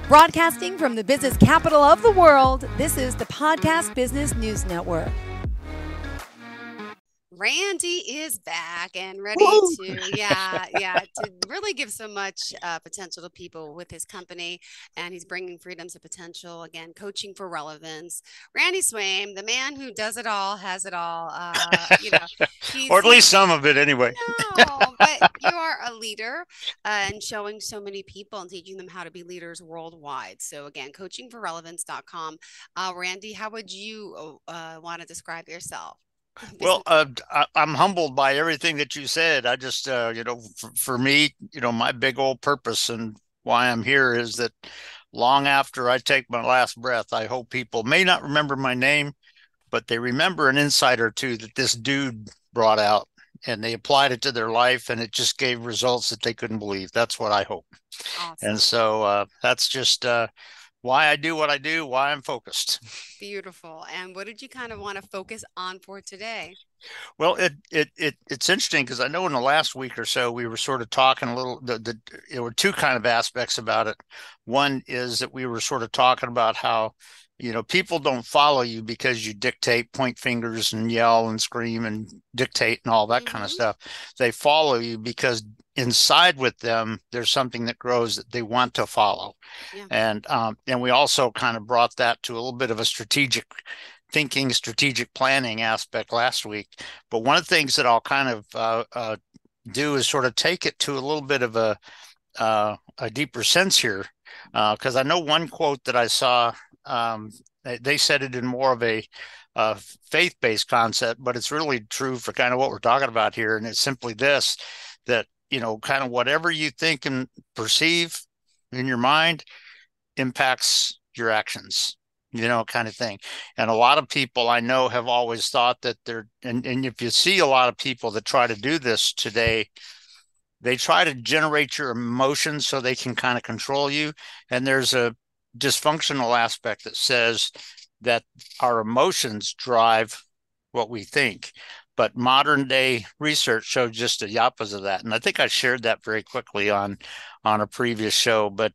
Broadcasting from the business capital of the world, this is the Podcast Business News Network. Randy is back and ready Woo! to really give so much potential to people with his company, and he's bringing freedoms of potential, again, coaching for relevance. Randy Swaim, the man who does it all, has it all, or at least some of it anyway. No, but you are a leader and showing so many people and teaching them how to be leaders worldwide. So again, coachingforrelevance.com. Randy, how would you want to describe yourself? Well, I'm humbled by everything that you said. I just, for me, my big old purpose and why I'm here is that long after I take my last breath, I hope people may not remember my name, but they remember an insight or two that this dude brought out, and they applied it to their life, and it just gave results that they couldn't believe. That's what I hope. Awesome. And so that's just why I do what I do, why I'm focused. Beautiful. And what did you kind of want to focus on for today? Well, it's interesting because I know in the last week or so we were sort of talking a little. There were two kind of aspects about it. One is that we were sort of talking about how people don't follow you because you dictate, point fingers, and yell and scream and dictate and all that kind of stuff. They follow you because inside with them there's something that grows that they want to follow. Yeah. And we also kind of brought that to a little bit of a strategic thinking, strategic planning aspect last week. But one of the things that I'll kind of do is sort of take it to a little bit of a deeper sense here, because I know one quote that I saw, they said it in more of a faith-based concept, but it's really true for kind of what we're talking about here. And it's simply this, that kind of whatever you think and perceive in your mind impacts your actions, kind of thing. And a lot of people I know have always thought that and if you see a lot of people that try to do this today, they try to generate your emotions so they can kind of control you. And there's a dysfunctional aspect that says that our emotions drive what we think. But modern day research shows just the opposite of that. And I think I shared that very quickly on a previous show. But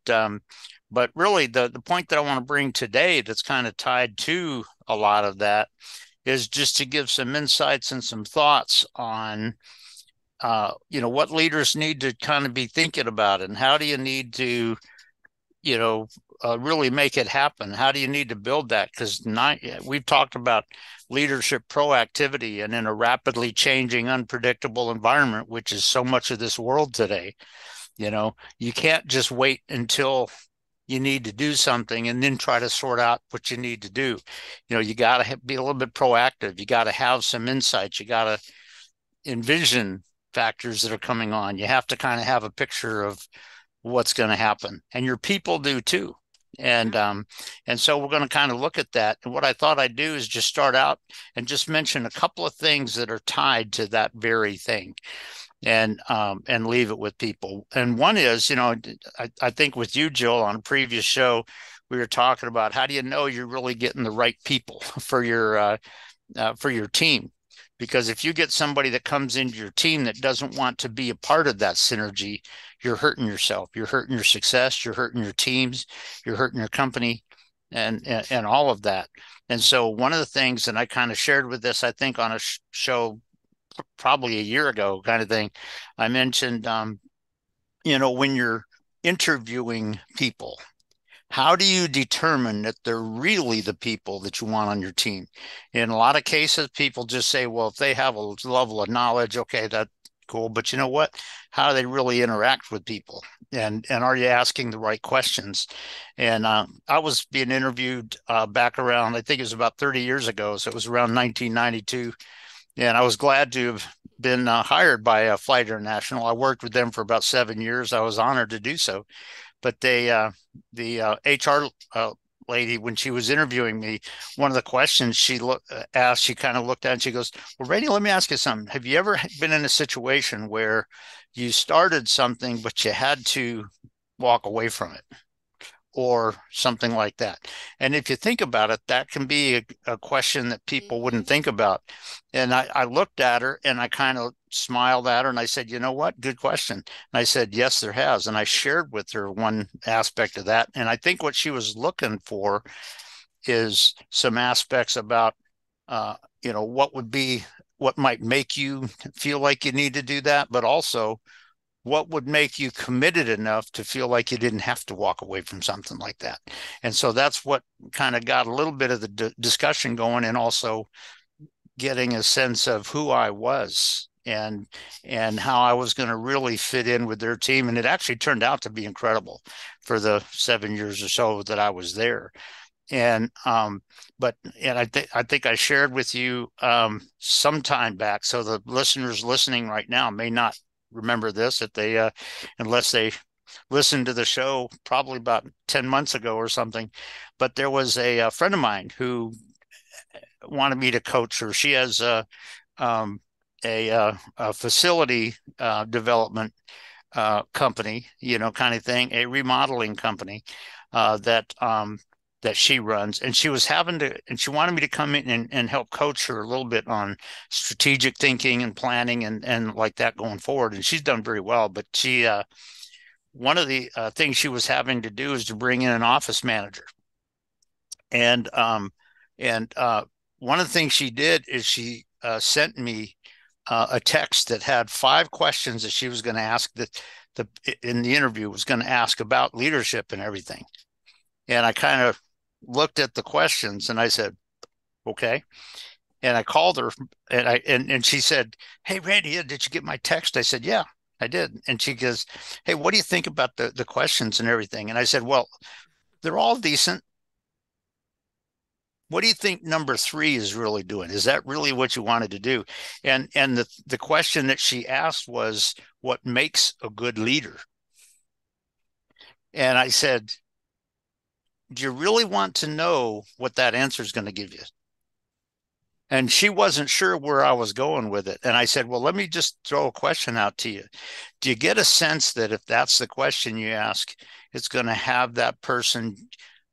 really the point that I want to bring today that's kind of tied to a lot of that is just to give some insights and some thoughts on what leaders need to kind of be thinking about, and how do you need to really make it happen? How do you need to build that? Because we've talked about leadership proactivity, and in a rapidly changing, unpredictable environment, which is so much of this world today, you can't just wait until you need to do something and then try to sort out what you need to do. You got to be a little bit proactive. You got to have some insights. You got to envision factors that are coming on. You have to kind of have a picture of what's going to happen, and your people do too. And so we're going to kind of look at that. And what I thought I'd do is just start out and just mention a couple of things that are tied to that very thing, and leave it with people. And one is, I think with you, Jill, on a previous show, we were talking about how do you know you're really getting the right people for your team. Because if you get somebody that comes into your team that doesn't want to be a part of that synergy, you're hurting yourself, you're hurting your success, you're hurting your teams, you're hurting your company, and all of that. And so one of the things, and I kind of shared with this, I think on a show probably a year ago kind of thing, I mentioned, when you're interviewing people, how do you determine that they're really the people that you want on your team? In a lot of cases, people just say, well, if they have a level of knowledge, okay, that's cool. But you know what? How do they really interact with people? And are you asking the right questions? And I was being interviewed back around, I think it was about 30 years ago. So it was around 1992. And I was glad to have been hired by Flight International. I worked with them for about 7 years. I was honored to do so. But the HR lady, when she was interviewing me, one of the questions she asked, she kind of looked at and she goes, well, Randy, let me ask you something. Have you ever been in a situation where you started something, but you had to walk away from it? or something like that? And if you think about it, that can be a question that people wouldn't think about. And I looked at her and I kind of smiled at her and I said, you know what? Good question. And I said, yes, there has. And I shared with her one aspect of that. And I think what she was looking for is some aspects about, what might make you feel like you need to do that, but also what would make you committed enough to feel like you didn't have to walk away from something like that. And so that's what kind of got a little bit of the discussion going, and also getting a sense of who I was and how I was going to really fit in with their team. And it actually turned out to be incredible for the 7 years or so that I was there. And I think I shared with you some time back, so the listeners listening right now may not remember this, if they unless they listened to the show probably about 10 months ago or something. But there was a friend of mine who wanted me to coach her. She has a facility development company, kind of thing, a remodeling company that she runs. And she wanted me to come in and help coach her a little bit on strategic thinking and planning and like that going forward. And she's done very well, but one of the things she was having to do is to bring in an office manager. And one of the things she did is she sent me a text that had 5 questions that she was going to ask, that in the interview was going to ask about leadership and everything. And I kind of looked at the questions and I said, okay. And I called her and she said, hey, Randy, did you get my text? I said, yeah, I did. And she goes, hey, what do you think about the questions and everything? And I said, well, they're all decent. What do you think number 3 is really doing? Is that really what you wanted to do? And the question that she asked was, what makes a good leader? And I said, do you really want to know what that answer is going to give you? And she wasn't sure where I was going with it. And I said, well, let me just throw a question out to you. Do you get a sense that if that's the question you ask, it's going to have that person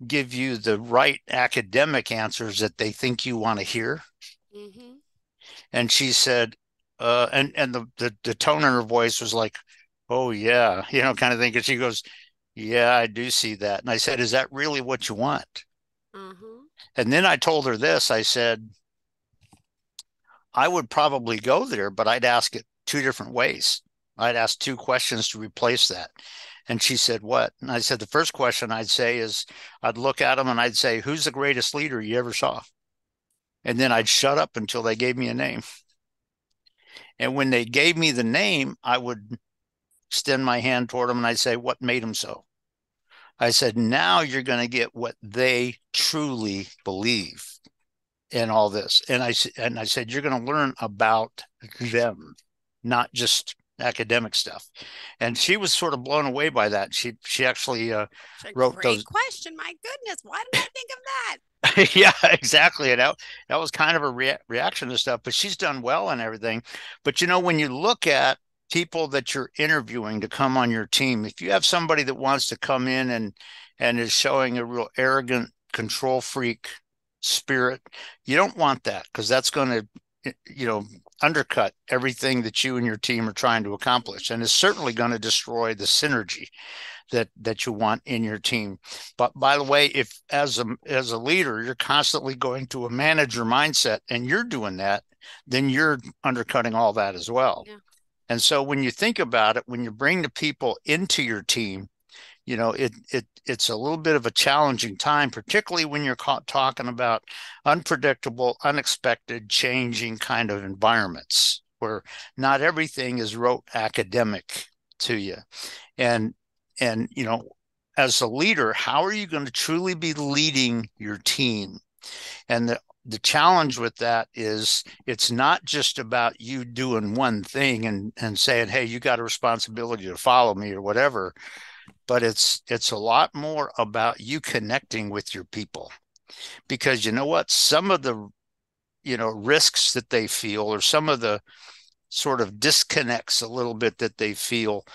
give you the right academic answers that they think you want to hear? Mm-hmm. And she said, and the tone in her voice was like, oh yeah, kind of thing. And she goes, yeah, I do see that. And I said, is that really what you want? Mm-hmm. And then I told her this. I said, I would probably go there, but I'd ask it 2 different ways. I'd ask 2 questions to replace that. And she said, what? And I said, the first question I'd say is, I'd look at them and I'd say, who's the greatest leader you ever saw? And then I'd shut up until they gave me a name. And when they gave me the name, I would extend my hand toward them and I'd say, what made them so? I said, now you're going to get what they truly believe in all this. And I said, you're going to learn about them, not just academic stuff. And she was sort of blown away by that. She actually wrote great those. Question. My goodness, why did I think of that? Yeah, exactly. And that was kind of a reaction to stuff, but she's done well and everything. But when you look at people that you're interviewing to come on your team, if you have somebody that wants to come in and is showing a real arrogant control freak spirit, you don't want that, because that's going to undercut everything that you and your team are trying to accomplish, and is certainly going to destroy the synergy that you want in your team. But by the way, if as a leader you're constantly going to a manager mindset and you're doing that, then you're undercutting all that as well. Yeah. And so when you think about it, when you bring the people into your team, it's a little bit of a challenging time, particularly when you're talking about unpredictable, unexpected, changing kind of environments where not everything is rote academic to you. And as a leader, how are you going to truly be leading your team? And the challenge with that is, it's not just about you doing one thing and saying, hey, you got a responsibility to follow me or whatever, but it's a lot more about you connecting with your people. Because you know what? Some of the risks that they feel, or some of the sort of disconnects a little bit that they feel,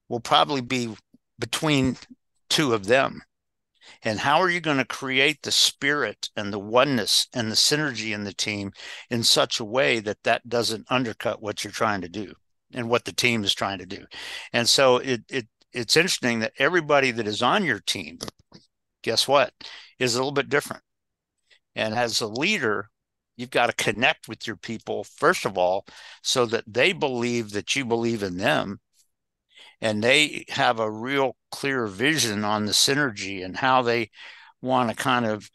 will probably be between 2 of them. And how are you going to create the spirit and the oneness and the synergy in the team in such a way that that doesn't undercut what you're trying to do and what the team is trying to do? And so it's interesting that everybody that is on your team, guess what, is a little bit different. And as a leader, you've got to connect with your people, first of all, so that they believe that you believe in them. And they have a real clear vision on the synergy and how they want to kind of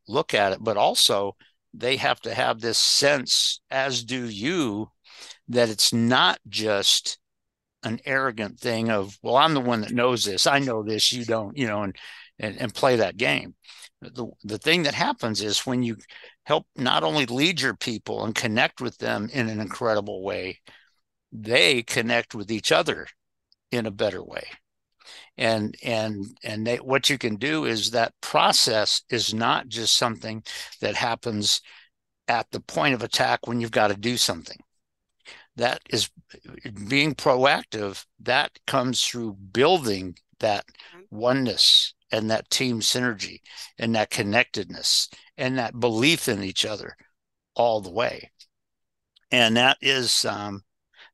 look at it. But also, they have to have this sense, as do you, that it's not just an arrogant thing of, well, I'm the one that knows this. I know this, you don't, and play that game. The thing that happens is when you help not only lead your people and connect with them in an incredible way, they connect with each other in a better way. And what you can do is that process is not just something that happens at the point of attack when you've got to do something. That is being proactive. That comes through building that oneness and that team synergy and that connectedness and that belief in each other all the way. And that is,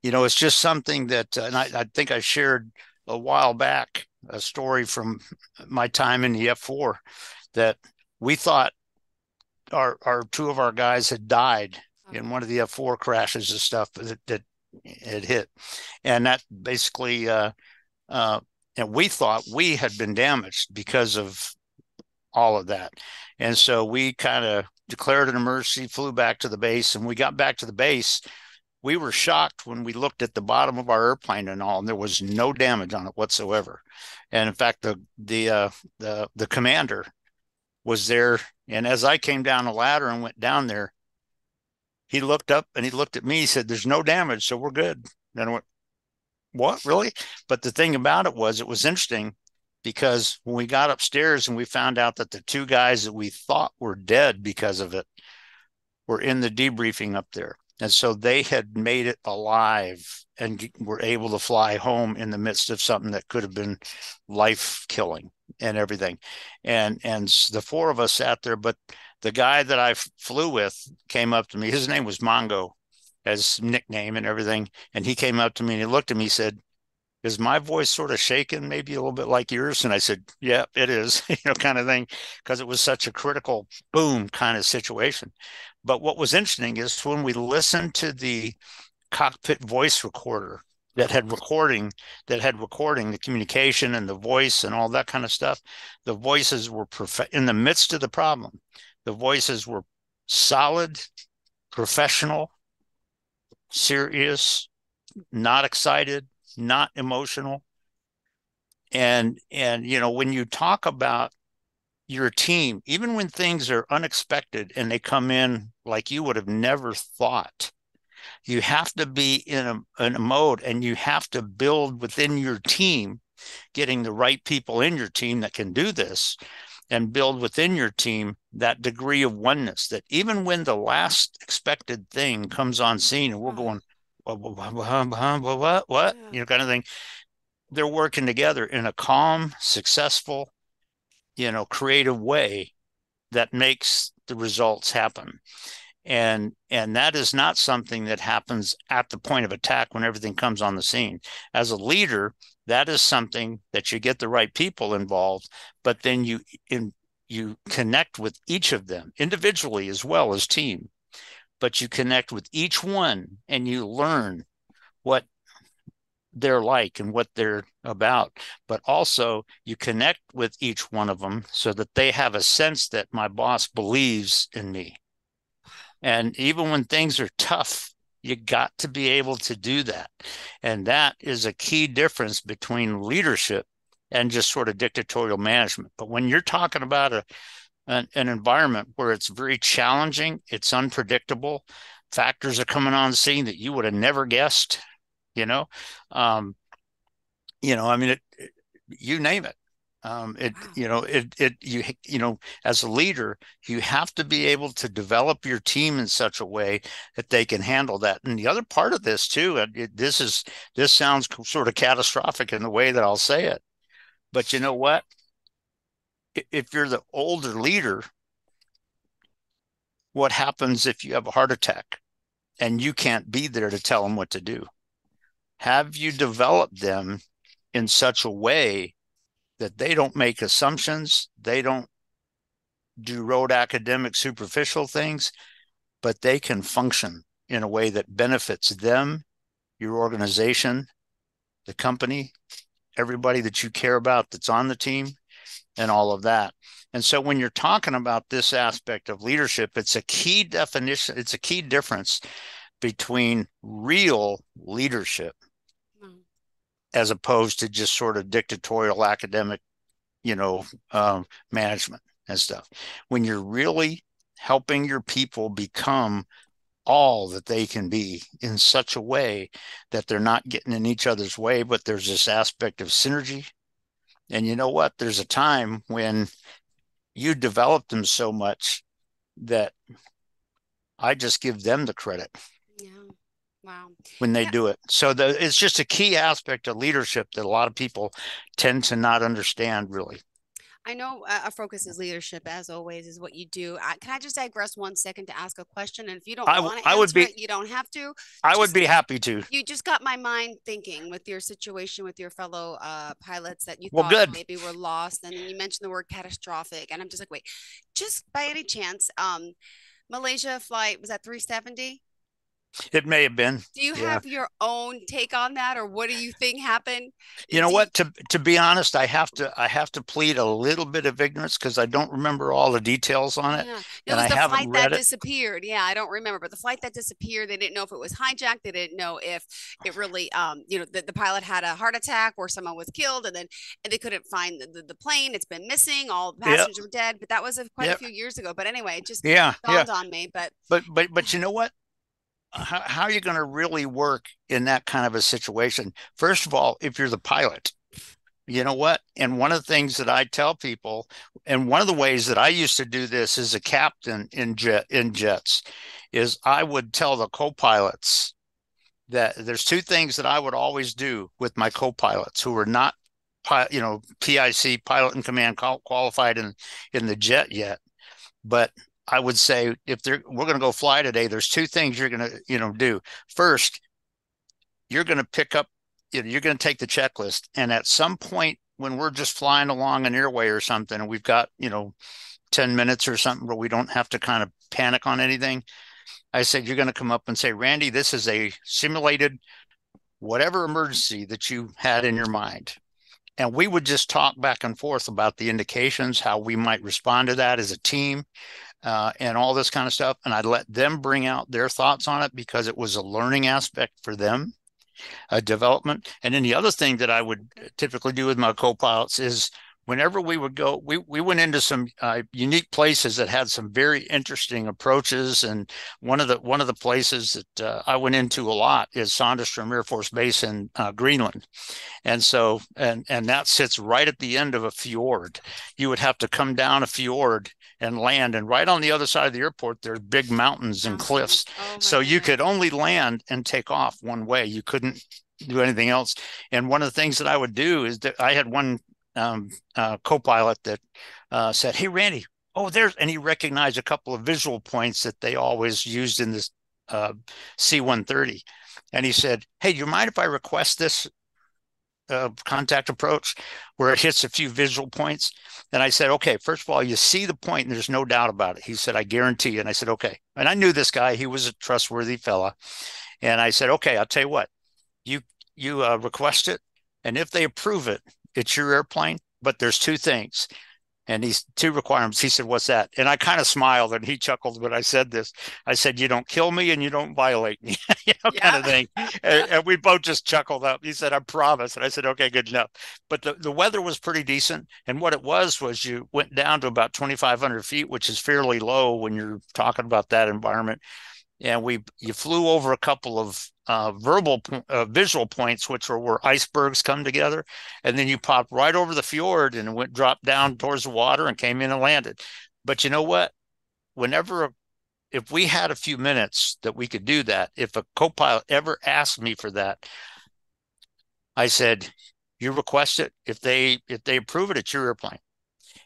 it's just something that, and I think I shared a while back a story from my time in the F4 that we thought our two of our guys had died in one of the F4 crashes and stuff that had hit. And that basically, and we thought we had been damaged because of all of that. And so we kind of declared an emergency, flew back to the base, and we got back to the base. We were shocked when we looked at the bottom of our airplane and all, and there was no damage on it whatsoever. And in fact, the commander was there. And as I came down the ladder and went down there, he looked up and he looked at me. He said, "There's no damage, so we're good." And I went, "What, really?" But the thing about it was interesting because when we got upstairs and we found out that the two guys that we thought were dead because of it were in the debriefing up there. And so they had made it alive and were able to fly home in the midst of something that could have been life-killing and everything. And the four of us sat there, but the guy that I flew with came up to me. His name was Mongo, as nickname and everything. And he came up to me and he looked at me, he said, "Is my voice sort of shaking, maybe a little bit like yours?" And I said, "Yeah, it is," kind of thing, because it was such a critical boom kind of situation. But what was interesting is when we listened to the cockpit voice recorder that had recording the communication and the voice and all that kind of stuff, the voices were in the midst of the problem. The voices were solid, professional, serious, not excited, not emotional. And when you talk about your team, even when things are unexpected and they come in like you would have never thought, you have to be in a mode, and you have to build within your team, getting the right people in your team that can do this, and build within your team that degree of oneness that even when the last expected thing comes on scene and we're going, what, kind of thing, they're working together in a calm, successful, creative way that makes the results happen. And that is not something that happens at the point of attack when everything comes on the scene. As a leader, that is something that you get the right people involved, but then you connect with each of them individually as well as team. But you connect with each one and you learn what they're like and what they're about. But also you connect with each one of them so that they have a sense that my boss believes in me. And even when things are tough, you got to be able to do that. And that is a key difference between leadership and just sort of dictatorial management. But when you're talking about an environment where it's very challenging, it's unpredictable, factors are coming on the scene that you would have never guessed, you name it. As a leader, you have to be able to develop your team in such a way that they can handle that. And the other part of this too, this sounds sort of catastrophic in the way that I'll say it, but you know what? if you're the older leader, what happens if you have a heart attack and you can't be there to tell them what to do? Have you developed them in such a way that they don't make assumptions, they don't do rote academic superficial things, but they can function in a way that benefits them, your organization, the company, everybody that you care about that's on the team, and all of that. And so when you're talking about this aspect of leadership, it's a key definition, it's a key difference between real leadership as opposed to just sort of dictatorial academic, management and stuff. When you're really helping your people become all that they can be in such a way that they're not getting in each other's way, but there's this aspect of synergy. And you know what? There's a time when you develop them so much that I just give them the credit. Yeah. Wow. When they do it. So it's just a key aspect of leadership that a lot of people tend to not understand, really. I know a focus is leadership, as always, is what you do. Can I just digress 1 second to ask a question? And if you don't want to answer it, you don't have to. I would be happy to. You just got my mind thinking with your situation with your fellow pilots that you thought good. maybe were lost. And you mentioned the word catastrophic. And I'm just like, wait, just by any chance, Malaysia flight, was that 370? It may have been. Do you have your own take on that, or what do you think happened? You know what? To be honest, I have to plead a little bit of ignorance because I don't remember all the details on it. Yeah. It was the flight that disappeared. Yeah, I don't remember, but the flight that disappeared, they didn't know if it was hijacked. They didn't know if it really, the pilot had a heart attack or someone was killed, and they couldn't find the plane. It's been missing. All the passengers were dead. But that was quite a few years ago. But anyway, it just dawned on me. But you know what? How are you going to really work in that kind of a situation? First of all, if you're the pilot, you know what? And one of the things that I tell people, and one of the ways that I used to do this as a captain in jets, is I would tell the co-pilots that there's two things that I would always do with my co-pilots who were not, PIC, pilot in command qualified in the jet yet, but I would say we're going to go fly today, there's two things you're going to, do. First, you're going to pick up, you're going to take the checklist. And at some point when we're just flying along an airway or something, and we've got, 10 minutes or something where we don't have to kind of panic on anything, I said, you're going to come up and say, Randy, this is a simulated whatever emergency that you had in your mind. And we would just talk back and forth about the indications, how we might respond to that as a team. And all this kind of stuff. And I'd let them bring out their thoughts on it because it was a learning aspect for them, a development. And then the other thing that I would typically do with my co-pilots is whenever we would go, we went into some unique places that had some very interesting approaches. And one of the places that I went into a lot is Sandestrom Air Force Base in Greenland. And so, and that sits right at the end of a fjord. You would have to come down a fjord and land, and right on the other side of the airport there's big mountains and cliffs. So you could only land and take off one way. You couldn't do anything else. And one of the things that I would do is that I had one co-pilot that said, hey Randy, and he recognized a couple of visual points that they always used in this C-130, and he said, hey, do you mind if I request this contact approach where it hits a few visual points? And I said, okay, first of all, you see the point and there's no doubt about it. He said, I guarantee. And I said, okay. And I knew this guy, he was a trustworthy fella. And I said, okay, I'll tell you what, you request it. And if they approve it, it's your airplane, but there's two things. And these two requirements. He said, what's that? And I kind of smiled and he chuckled when I said this. I said, you don't kill me and you don't violate me, kind of thing. And we both just chuckled up. He said, I promise. And I said, okay, good enough. But the weather was pretty decent. And what it was you went down to about 2,500 feet, which is fairly low when you're talking about that environment. And you flew over a couple of visual points, which were where icebergs come together, and then you popped right over the fjord and dropped down towards the water and came in and landed. But you know what? If we had a few minutes that we could do that, if a co-pilot ever asked me for that, I said, you request it. If they approve it, it's your airplane.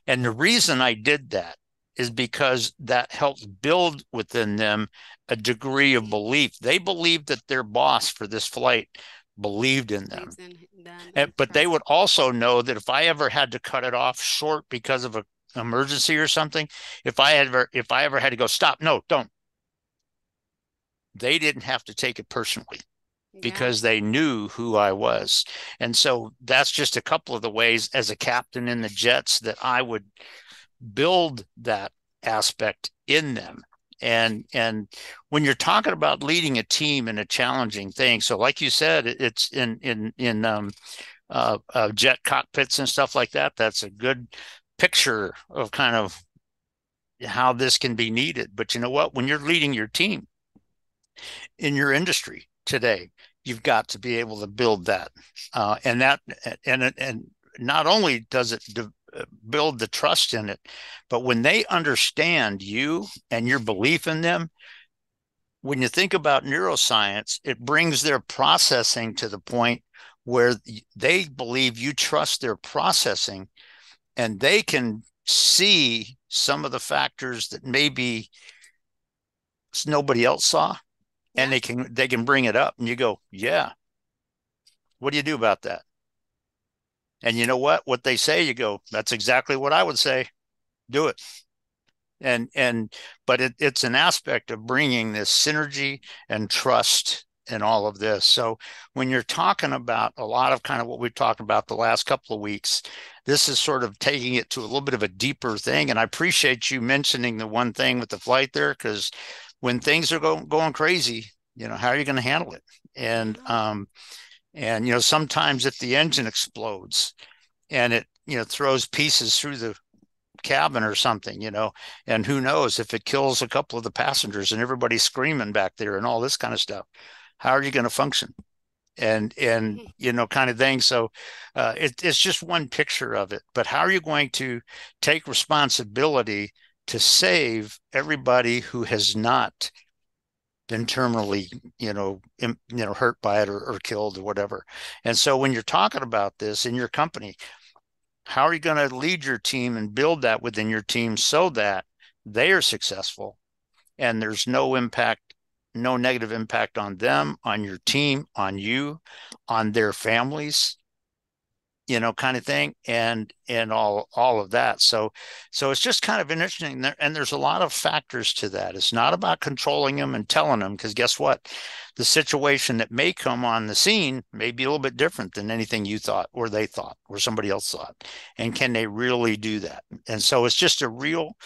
And the reason I did that is because that helps build within them a degree of belief. They believed that their boss for this flight believed in them. But they would also know that if I ever had to cut it off short because of an emergency or something, if I ever had to go, stop, no, don't, they didn't have to take it personally because they knew who I was. And so that's just a couple of the ways as a captain in the jets that I would build that aspect in them. And when you're talking about leading a team in a challenging thing, so like you said, it's in jet cockpits and stuff like that. That's a good picture of kind of how this can be needed. But you know what? When you're leading your team in your industry today, you've got to be able to build that, and not only does it build the trust in it, but when they understand you and your belief in them, when you think about neuroscience, it brings their processing to the point where they believe you trust their processing, and they can see some of the factors that maybe nobody else saw, and they can bring it up, and you go, yeah, what do you do about that? And you know what they say, you go, that's exactly what I would say, do it. But it's an aspect of bringing this synergy and trust and all of this. So when you're talking about a lot of kind of what we've talked about the last couple of weeks, this is sort of taking it to a little bit of a deeper thing. And I appreciate you mentioning the one thing with the flight there, because when things are going crazy, how are you going to handle it? And sometimes if the engine explodes and it throws pieces through the cabin or something, and who knows if it kills a couple of the passengers and everybody's screaming back there and all this kind of stuff, how are you going to function? And kind of thing. So it's just one picture of it, but how are you going to take responsibility to save everybody who has not been terminally hurt by it or killed or whatever? And so when you're talking about this in your company, how are you going to lead your team and build that within your team so that they are successful and there's no negative impact on them, on your team, on you, on their families, kind of thing, and all of that. So it's just kind of interesting, and there's a lot of factors to that. It's not about controlling them and telling them, because guess what? The situation that may come on the scene may be a little bit different than anything you thought or they thought or somebody else thought. And can they really do that? And so it's just a real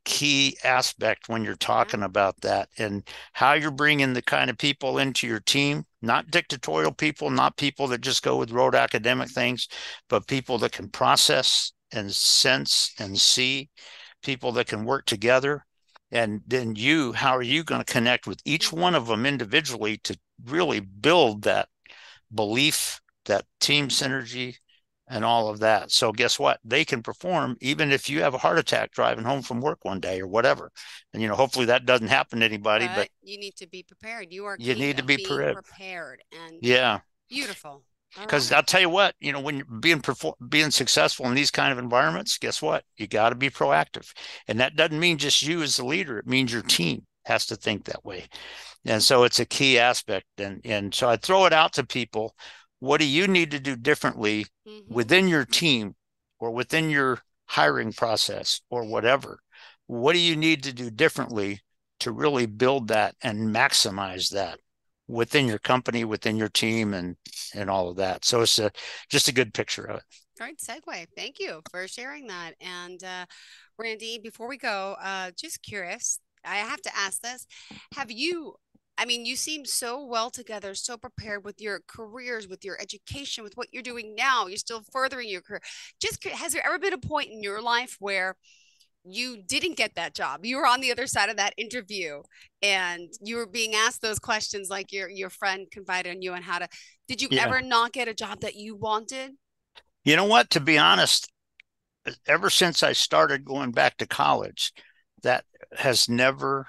key aspect when you're talking about that, and how you're bringing the kind of people into your team, not dictatorial people, not people that just go with rote academic things, but people that can process and sense and see, people that can work together. And then how are you going to connect with each one of them individually to really build that belief, that team synergy, and all of that? So guess what? They can perform even if you have a heart attack driving home from work one day or whatever. And, hopefully that doesn't happen to anybody, but you need to be prepared. You need to be prepared. And beautiful. Because I'll tell you what, when you're being successful in these kind of environments, guess what? You got to be proactive. And that doesn't mean just you as the leader. It means your team has to think that way. And so it's a key aspect. And so I throw it out to people. What do you need to do differently within your team or within your hiring process or whatever? What do you need to do differently to really build that and maximize that within your company, within your team, and all of that? So it's just a good picture of it. Great segue. Thank you for sharing that. And Randy, before we go, just curious, I have to ask this. You seem so well together, so prepared with your careers, with your education, with what you're doing now. You're still furthering your career. Has there ever been a point in your life where you didn't get that job? You were on the other side of that interview and you were being asked those questions, like your friend confided in you on did you ever not get a job that you wanted? You know what, to be honest, ever since I started going back to college, that I've never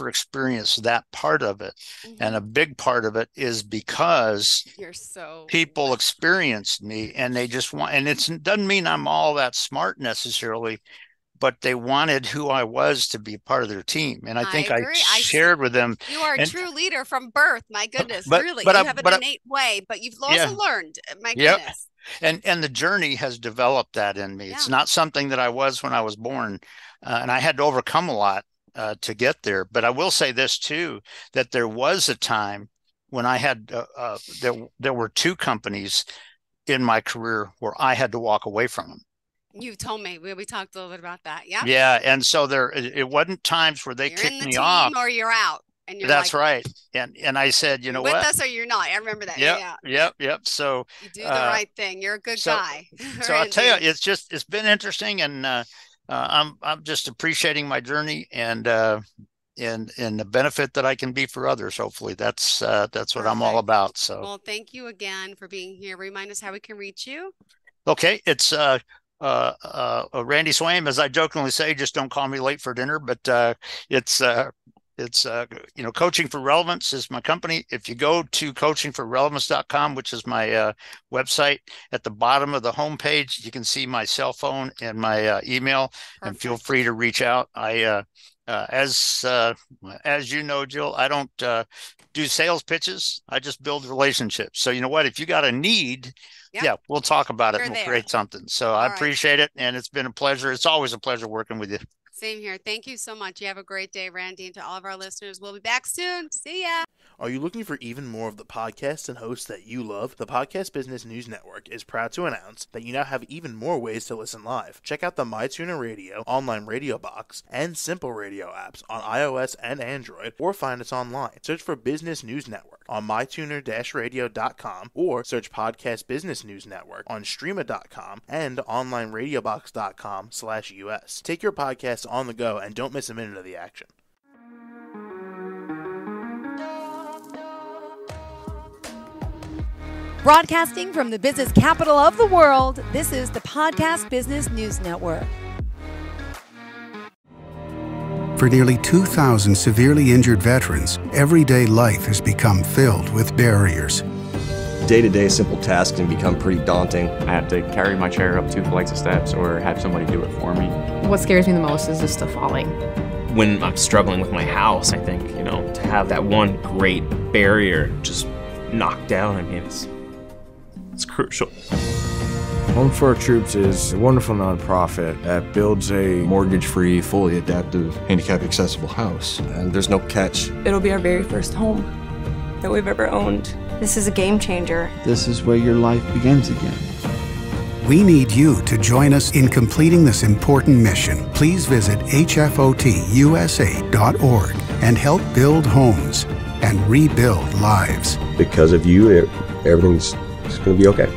experienced that part of it. And a big part of it is because people experienced me, and they just want, and it doesn't mean I'm all that smart necessarily, but they wanted who I was to be part of their team. And I think I shared with them. You are a true leader from birth. My goodness, really. But you have an innate way, but you've also learned. My goodness. And the journey has developed that in me. It's not something that I was when I was born. And I had to overcome a lot to get there. But I will say this too, that there was a time when I had, there were 2 companies in my career where I had to walk away from them. You told me. We talked a little bit about that. Yeah. Yeah. And so it wasn't times where they kicked me off. Or you're out. And you're That's right. And I said, you know what? With us or you're not. I remember that. Yep. So you do the right thing. You're a good guy. So I'll tell you, it's been interesting, and I'm just appreciating my journey and the benefit that I can be for others. Hopefully that's what I'm all about. So well, thank you again for being here. Remind us how we can reach you. Okay. It's Randy Swaim, as I jokingly say, just don't call me late for dinner, but it's Coaching for Relevance is my company. If you go to coachingforrelevance.com, which is my website, at the bottom of the homepage, you can see my cell phone and my email. Perfect. And feel free to reach out. I as you know, Jill, I don't do sales pitches. I just build relationships. So you know what? If you got a need, we'll talk about it and we'll create something. So I appreciate it, and it's been a pleasure. It's always a pleasure working with you. Same here. Thank you so much. You have a great day, Randy. And to all of our listeners, we'll be back soon. See ya. Are you looking for even more of the podcasts and hosts that you love? The Podcast Business News Network is proud to announce that you now have even more ways to listen live. Check out the MyTuner Radio, online radio box, and Simple Radio apps on iOS and Android, or find us online. Search for Business News Network on mytuner-radio.com, or search Podcast Business News Network on streama.com and onlineradiobox.com/US. Take your podcast on the go and don't miss a minute of the action. Broadcasting from the business capital of the world, this is the Podcast Business News Network. For nearly 2,000 severely injured veterans, everyday life has become filled with barriers. Day-to-day simple tasks can become pretty daunting. I have to carry my chair up 2 flights of steps or have somebody do it for me. What scares me the most is just the falling. When I'm struggling with my house, I think, to have that one great barrier just knocked down, I mean, it's crucial. Home for Our Troops is a wonderful nonprofit that builds a mortgage-free, fully adaptive, handicap-accessible house. And there's no catch. It'll be our very first home that we've ever owned. This is a game changer. This is where your life begins again. We need you to join us in completing this important mission. Please visit hfotusa.org and help build homes and rebuild lives. Because of you, everything's going to be okay.